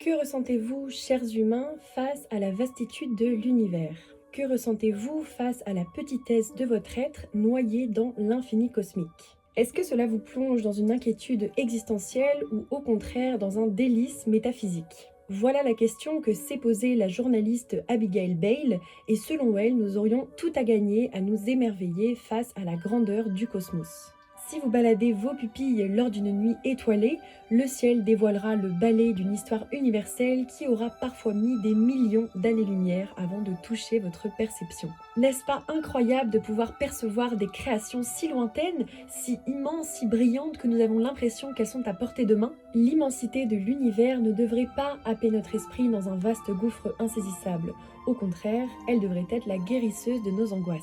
Que ressentez-vous, chers humains, face à la vastitude de l'univers? Que ressentez-vous face à la petitesse de votre être noyé dans l'infini cosmique? Est-ce que cela vous plonge dans une inquiétude existentielle ou au contraire dans un délice métaphysique? Voilà la question que s'est posée la journaliste Abigail Bale, et selon elle, nous aurions tout à gagner à nous émerveiller face à la grandeur du cosmos. Si vous baladez vos pupilles lors d'une nuit étoilée, le ciel dévoilera le ballet d'une histoire universelle qui aura parfois mis des millions d'années-lumière avant de toucher votre perception. N'est-ce pas incroyable de pouvoir percevoir des créations si lointaines, si immenses, si brillantes que nous avons l'impression qu'elles sont à portée de main? L'immensité de l'univers ne devrait pas happer notre esprit dans un vaste gouffre insaisissable. Au contraire, elle devrait être la guérisseuse de nos angoisses.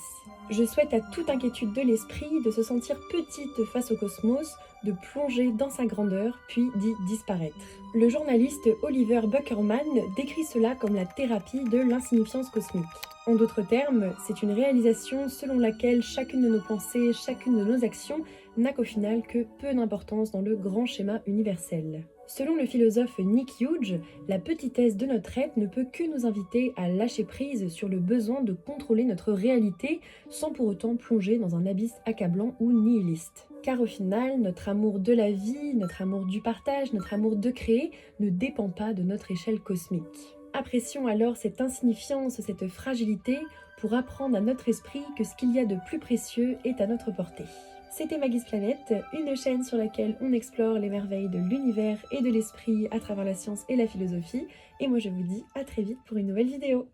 Je souhaite à toute inquiétude de l'esprit de se sentir petite face au cosmos, de plonger dans sa grandeur, puis d'y disparaître. Le journaliste Oliver Buckerman décrit cela comme la thérapie de l'insignifiance cosmique. En d'autres termes, c'est une réalisation selon laquelle chacune de nos pensées, chacune de nos actions n'a qu'au final que peu d'importance dans le grand schéma universel. Selon le philosophe Nick Hughes, la petitesse de notre être ne peut que nous inviter à lâcher prise sur le besoin de contrôler notre réalité sans pour autant plonger dans un abysse accablant ou nihiliste. Car au final, notre amour de la vie, notre amour du partage, notre amour de créer ne dépend pas de notre échelle cosmique. Apprécions alors cette insignifiance, cette fragilité pour apprendre à notre esprit que ce qu'il y a de plus précieux est à notre portée. C'était Maggie's Planète, une chaîne sur laquelle on explore les merveilles de l'univers et de l'esprit à travers la science et la philosophie. Et moi je vous dis à très vite pour une nouvelle vidéo.